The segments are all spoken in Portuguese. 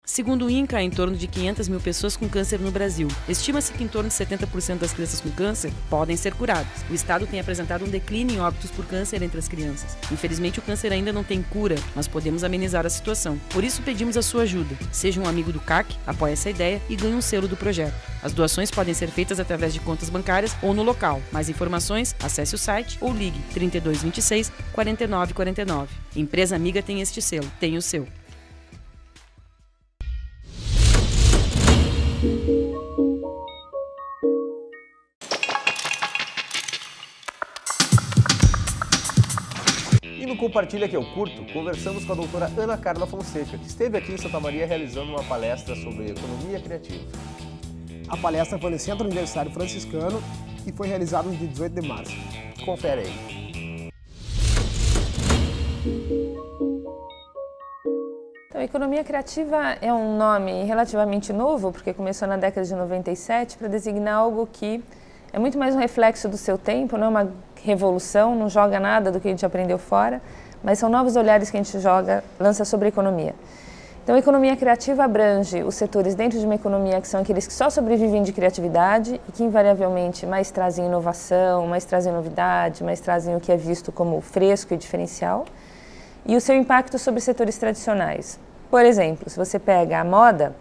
Segundo o INCA, há em torno de 500 mil pessoas com câncer no Brasil. Estima-se que em torno de 70% das crianças com câncer podem ser curadas. O Estado tem apresentado um declínio em óbitos por câncer entre as crianças. Infelizmente, o câncer ainda não tem cura, mas podemos amenizar a situação. Por isso, pedimos a sua ajuda. Seja um amigo do CAC, apoie essa ideia e ganhe um selo do projeto. As doações podem ser feitas através de contas bancárias ou no local. Mais informações, acesse o site ou ligue 3226 4949. Empresa Amiga tem este selo. Tem o seu. E no Compartilha que eu curto, conversamos com a doutora Ana Carla Fonseca, que esteve aqui em Santa Maria realizando uma palestra sobre economia criativa. A palestra foi no Centro Universitário Franciscano e foi realizada no dia 18 de março. Confere aí. Então, economia criativa é um nome relativamente novo, porque começou na década de 97 para designar algo que é muito mais um reflexo do seu tempo, não é uma revolução, não joga nada do que a gente aprendeu fora, mas são novos olhares que a gente lança sobre a economia. Então, a economia criativa abrange os setores dentro de uma economia que são aqueles que só sobrevivem de criatividade e que invariavelmente mais trazem inovação, mais trazem novidade, mais trazem o que é visto como fresco e diferencial, e o seu impacto sobre setores tradicionais. Por exemplo, se você pega a moda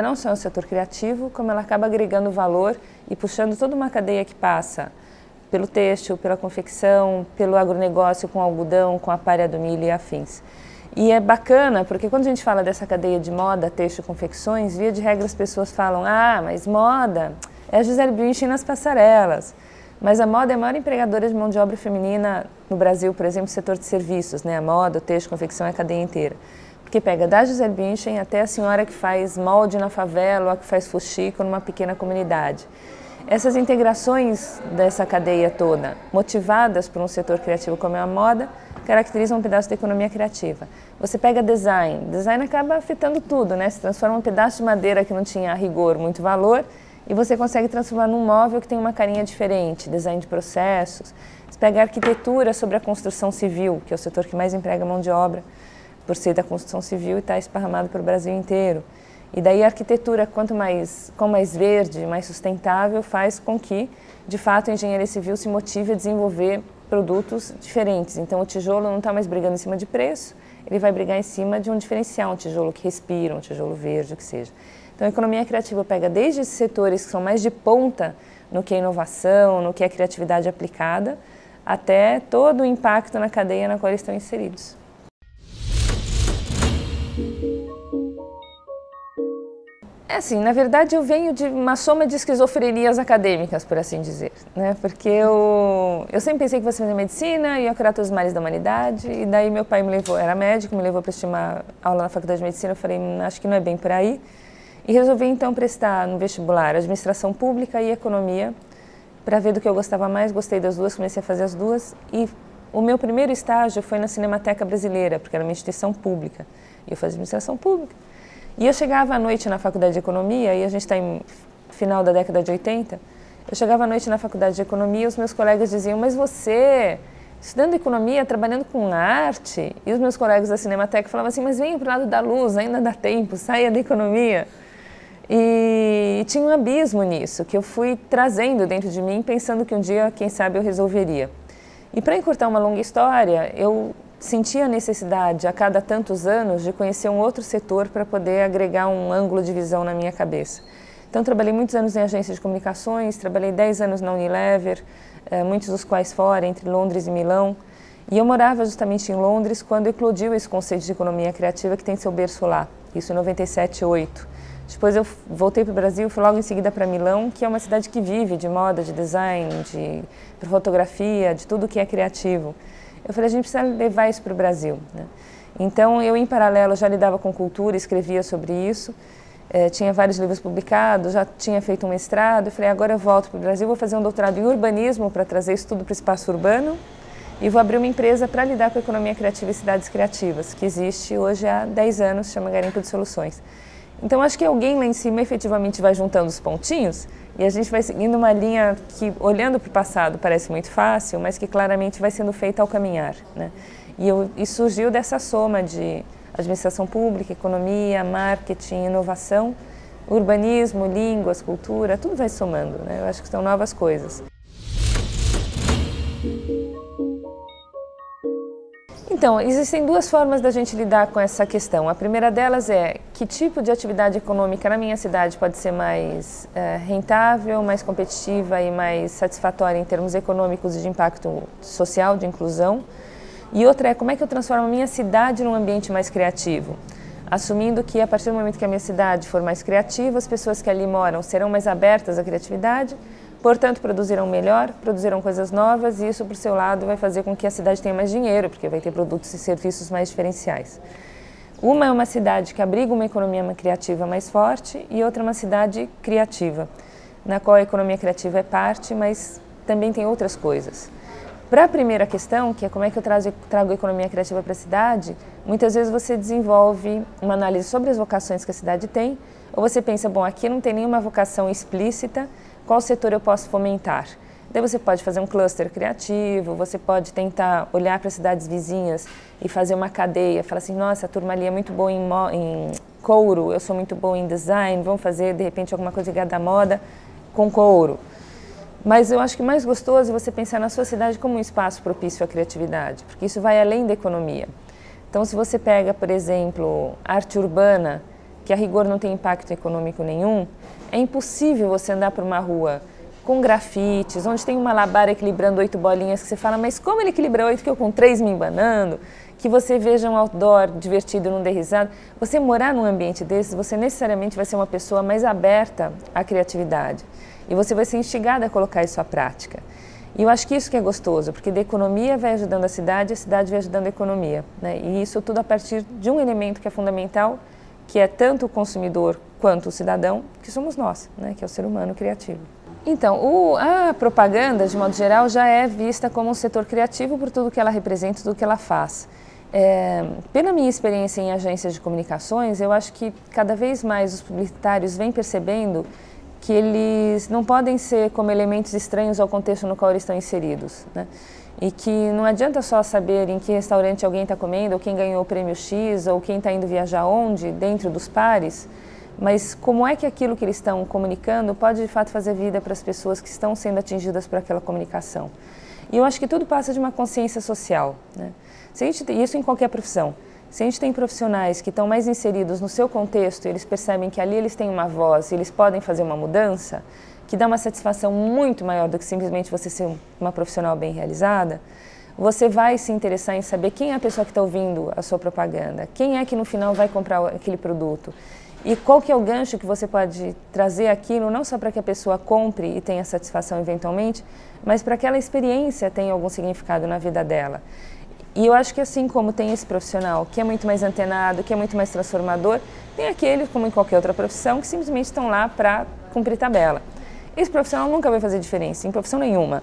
não só é um setor criativo, como ela acaba agregando valor e puxando toda uma cadeia que passa pelo têxtil, pela confecção, pelo agronegócio com algodão, com a palha do milho e afins. E é bacana, porque quando a gente fala dessa cadeia de moda, têxtil, confecções, via de regra as pessoas falam, mas moda é a Gisele Bündchen nas passarelas. Mas a moda é a maior empregadora de mão de obra feminina no Brasil, por exemplo, no setor de serviços, né? A moda, o têxtil, confecção é a cadeia inteira. Porque pega da Gisele Bündchen até a senhora que faz molde na favela ou a que faz fuxico numa pequena comunidade. Essas integrações dessa cadeia toda, motivadas por um setor criativo como é a moda, caracterizam um pedaço da economia criativa. Você pega design acaba afetando tudo, né? Se transforma um pedaço de madeira que não tinha a rigor muito valor e você consegue transformar num móvel que tem uma carinha diferente, design de processos. Você pega a arquitetura sobre a construção civil, que é o setor que mais emprega mão de obra, por ser da construção civil e está esparramado pelo Brasil inteiro. E daí a arquitetura, quanto mais verde, mais sustentável, faz com que, de fato, a engenharia civil se motive a desenvolver produtos diferentes. Então o tijolo não está mais brigando em cima de preço, ele vai brigar em cima de um diferencial, um tijolo que respira, um tijolo verde, o que seja. Então a economia criativa pega desde esses setores que são mais de ponta no que é inovação, no que é criatividade aplicada, até todo o impacto na cadeia na qual eles estão inseridos. É assim, na verdade eu venho de uma soma de esquizofrenias acadêmicas, por assim dizer, né? Porque eu sempre pensei que fosse fazer medicina e ia curar todos os males da humanidade, e daí meu pai me levou, era médico, me levou para assistir uma aula na faculdade de medicina, eu falei, acho que não é bem por aí, e resolvi então prestar no vestibular administração pública e economia, para ver do que eu gostava mais, gostei das duas, comecei a fazer as duas, e o meu primeiro estágio foi na Cinemateca Brasileira, porque era uma instituição pública, e eu fazia administração pública. E eu chegava à noite na faculdade de economia, e a gente está em final da década de 80, eu chegava à noite na faculdade de economia e os meus colegas diziam, mas você, estudando economia, trabalhando com arte, e os meus colegas da Cinemateca falavam assim, mas venha para o lado da luz, ainda dá tempo, saia da economia. E tinha um abismo nisso, que eu fui trazendo dentro de mim, pensando que um dia, quem sabe, eu resolveria. E para encurtar uma longa história, eu sentia a necessidade, a cada tantos anos, de conhecer um outro setor para poder agregar um ângulo de visão na minha cabeça. Então, trabalhei muitos anos em agência de comunicações, trabalhei 10 anos na Unilever, muitos dos quais fora, entre Londres e Milão. E eu morava justamente em Londres quando eclodiu esse conceito de economia criativa que tem seu berço lá, isso em 97, 8. Depois eu voltei para o Brasil, fui logo em seguida para Milão, que é uma cidade que vive de moda, de design, de fotografia, de tudo que é criativo. Eu falei, a gente precisa levar isso para o Brasil, né? Então, eu, em paralelo, já lidava com cultura, escrevia sobre isso, tinha vários livros publicados, já tinha feito um mestrado. Eu falei, agora eu volto para o Brasil, vou fazer um doutorado em urbanismo para trazer isso tudo para o espaço urbano e vou abrir uma empresa para lidar com a economia criativa e cidades criativas, que existe hoje há 10 anos, chama Garimpo de Soluções. Então, acho que alguém lá em cima efetivamente vai juntando os pontinhos e a gente vai seguindo uma linha que, olhando para o passado, parece muito fácil, mas que claramente vai sendo feita ao caminhar, né? E surgiu dessa soma de Administração pública, economia, marketing, inovação, urbanismo, línguas, cultura, tudo vai somando, né? Eu acho que são novas coisas. Então, existem duas formas da gente lidar com essa questão. A primeira delas é que tipo de atividade econômica na minha cidade pode ser mais rentável, mais competitiva e mais satisfatória em termos econômicos e de impacto social, de inclusão. E outra é como é que eu transformo a minha cidade num ambiente mais criativo, assumindo que a partir do momento que a minha cidade for mais criativa, as pessoas que ali moram serão mais abertas à criatividade, portanto produzirão melhor, produzirão coisas novas e isso, por seu lado, vai fazer com que a cidade tenha mais dinheiro, porque vai ter produtos e serviços mais diferenciais. Uma é uma cidade que abriga uma economia criativa mais forte e outra é uma cidade criativa, na qual a economia criativa é parte, mas também tem outras coisas. Para a primeira questão, que é como é que eu trago a economia criativa para a cidade, muitas vezes você desenvolve uma análise sobre as vocações que a cidade tem, ou você pensa, bom, aqui não tem nenhuma vocação explícita, qual setor eu posso fomentar? Daí você pode fazer um cluster criativo, você pode tentar olhar para cidades vizinhas e fazer uma cadeia, falar assim, nossa, a turma ali é muito boa em couro, eu sou muito boa em design, vamos fazer de repente alguma coisa ligada à moda com couro. Mas eu acho que mais gostoso é você pensar na sua cidade como um espaço propício à criatividade, porque isso vai além da economia. Então, se você pega, por exemplo, arte urbana, que a rigor não tem impacto econômico nenhum, é impossível você andar por uma rua com grafites, onde tem uma malabar equilibrando 8 bolinhas, que você fala, mas como ele equilibra 8 que eu com 3 me embanando? Que você veja um outdoor divertido e não dê risada. Você morar num ambiente desses, você necessariamente vai ser uma pessoa mais aberta à criatividade. E você vai ser instigada a colocar isso à prática. E eu acho que isso que é gostoso, porque da economia vai ajudando a cidade vai ajudando a economia, né? E isso tudo a partir de um elemento que é fundamental, que é tanto o consumidor quanto o cidadão, que somos nós, né? Que é o ser humano criativo. Então, a propaganda, de modo geral, já é vista como um setor criativo por tudo que ela representa, tudo que ela faz. Pela minha experiência em agências de comunicações, eu acho que cada vez mais os publicitários vêm percebendo que eles não podem ser como elementos estranhos ao contexto no qual eles estão inseridos, né? E que não adianta só saber em que restaurante alguém está comendo, ou quem ganhou o prêmio X, ou quem está indo viajar onde, dentro dos pares, mas como é que aquilo que eles estão comunicando pode de fato fazer vida para as pessoas que estão sendo atingidas por aquela comunicação. E eu acho que tudo passa de uma consciência social, né? Isso em qualquer profissão. Se a gente tem profissionais que estão mais inseridos no seu contexto e eles percebem que ali eles têm uma voz e eles podem fazer uma mudança, que dá uma satisfação muito maior do que simplesmente você ser uma profissional bem realizada, você vai se interessar em saber quem é a pessoa que está ouvindo a sua propaganda, quem é que no final vai comprar aquele produto e qual que é o gancho que você pode trazer aquilo, não só para que a pessoa compre e tenha satisfação eventualmente, mas para que aquela experiência tenha algum significado na vida dela. E eu acho que assim como tem esse profissional que é muito mais antenado, que é muito mais transformador, tem aquele, como em qualquer outra profissão, que simplesmente estão lá para cumprir tabela. Esse profissional nunca vai fazer diferença, em profissão nenhuma.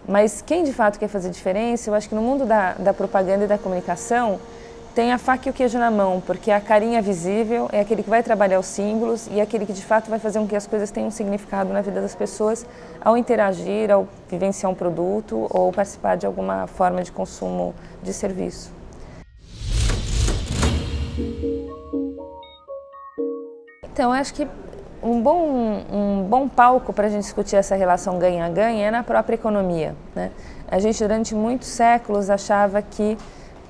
Mas quem de fato quer fazer diferença, eu acho que no mundo da propaganda e da comunicação, tem a faca e o queijo na mão, porque a carinha visível é aquele que vai trabalhar os símbolos e é aquele que de fato vai fazer com que as coisas tenham um significado na vida das pessoas ao interagir, ao vivenciar um produto ou participar de alguma forma de consumo de serviço. Então, eu acho que um bom palco para a gente discutir essa relação ganha-ganha é na própria economia, né? A gente durante muitos séculos achava que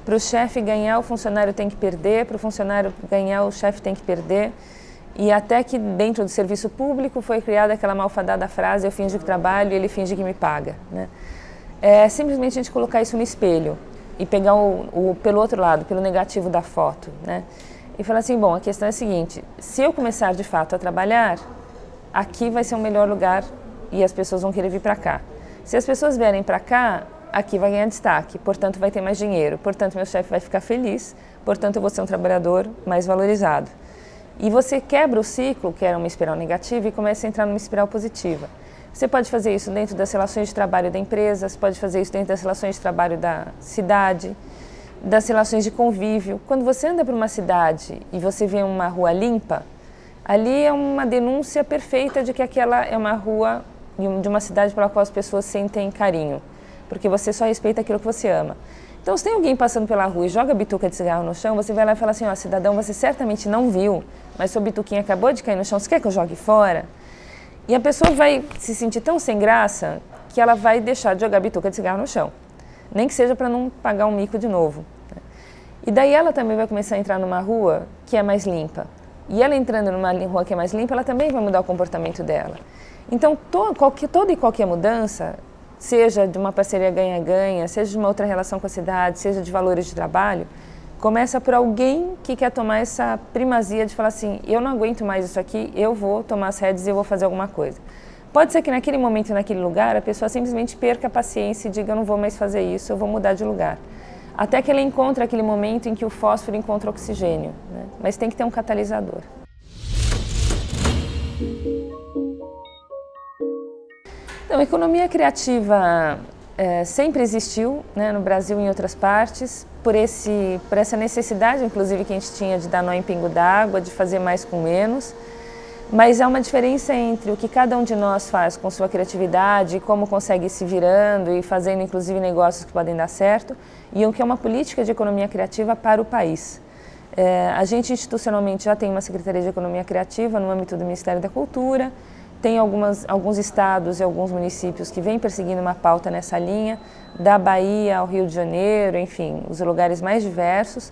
para o chefe ganhar, o funcionário tem que perder, para o funcionário ganhar, o chefe tem que perder. E até que dentro do serviço público foi criada aquela malfadada frase, eu finjo que trabalho e ele finge que me paga, né? É simplesmente a gente colocar isso no espelho e pegar pelo outro lado, pelo negativo da foto, né? E falar assim, bom, a questão é a seguinte, se eu começar de fato a trabalhar, aqui vai ser um melhor lugar e as pessoas vão querer vir para cá. Se as pessoas vierem para cá, aqui vai ganhar destaque, portanto vai ter mais dinheiro, portanto meu chefe vai ficar feliz, portanto eu vou ser um trabalhador mais valorizado. E você quebra o ciclo, que era uma espiral negativa, e começa a entrar numa espiral positiva. Você pode fazer isso dentro das relações de trabalho da empresa, você pode fazer isso dentro das relações de trabalho da cidade, das relações de convívio. Quando você anda por uma cidade e você vê uma rua limpa, ali é uma denúncia perfeita de que aquela é uma rua de uma cidade pela qual as pessoas sentem carinho, porque você só respeita aquilo que você ama. Então, se tem alguém passando pela rua e joga bituca de cigarro no chão, você vai lá e fala assim, ó, cidadão, você certamente não viu, mas sua bituquinha acabou de cair no chão, você quer que eu jogue fora? E a pessoa vai se sentir tão sem graça que ela vai deixar de jogar bituca de cigarro no chão, nem que seja para não pagar um mico de novo. E daí ela também vai começar a entrar numa rua que é mais limpa. E ela entrando numa rua que é mais limpa, ela também vai mudar o comportamento dela. Então, toda e qualquer mudança, seja de uma parceria ganha-ganha, seja de uma outra relação com a cidade, seja de valores de trabalho, começa por alguém que quer tomar essa primazia de falar assim, eu não aguento mais isso aqui, eu vou tomar as rédeas e eu vou fazer alguma coisa. Pode ser que naquele momento, naquele lugar, a pessoa simplesmente perca a paciência e diga, eu não vou mais fazer isso, eu vou mudar de lugar. Até que ela encontra aquele momento em que o fósforo encontra o oxigênio, né? Mas tem que ter um catalisador. Então, a economia criativa sempre existiu, né, no Brasil e em outras partes, por essa necessidade, inclusive, que a gente tinha de dar nó em pingo d'água, de fazer mais com menos. Mas há uma diferença entre o que cada um de nós faz com sua criatividade, como consegue ir se virando e fazendo, inclusive, negócios que podem dar certo, e o que é uma política de economia criativa para o país. A gente, institucionalmente, já tem uma Secretaria de Economia Criativa no âmbito do Ministério da Cultura, tem alguns estados e alguns municípios que vêm perseguindo uma pauta nessa linha, da Bahia ao Rio de Janeiro, enfim, os lugares mais diversos.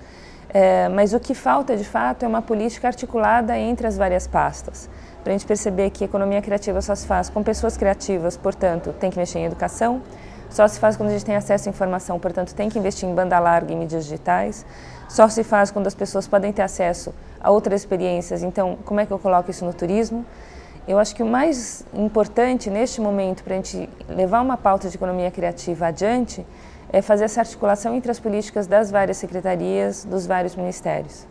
Mas o que falta, de fato, é uma política articulada entre as várias pastas, para a gente perceber que a economia criativa só se faz com pessoas criativas, portanto, tem que mexer em educação, só se faz quando a gente tem acesso à informação, portanto, tem que investir em banda larga e mídias digitais, só se faz quando as pessoas podem ter acesso a outras experiências. Então, como é que eu coloco isso no turismo? Eu acho que o mais importante neste momento para a gente levar uma pauta de economia criativa adiante é fazer essa articulação entre as políticas das várias secretarias, dos vários ministérios.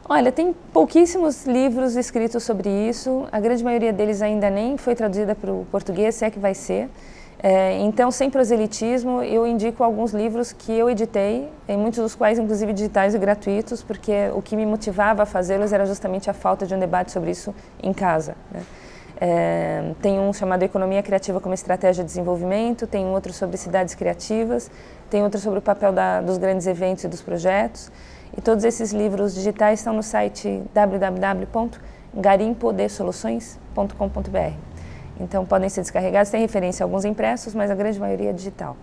Olha, tem pouquíssimos livros escritos sobre isso, a grande maioria deles ainda nem foi traduzida para o português, se é que vai ser. Então, sem proselitismo, eu indico alguns livros que eu editei, muitos dos quais, inclusive, digitais e gratuitos, porque o que me motivava a fazê-los era justamente a falta de um debate sobre isso em casa, né? Tem um chamado Economia Criativa como Estratégia de Desenvolvimento, tem um outro sobre cidades criativas, tem outro sobre o papel dos grandes eventos e dos projetos. E todos esses livros digitais estão no site www.garimpodesoluções.com.br. Então podem ser descarregados, tem referência a alguns impressos, mas a grande maioria é digital.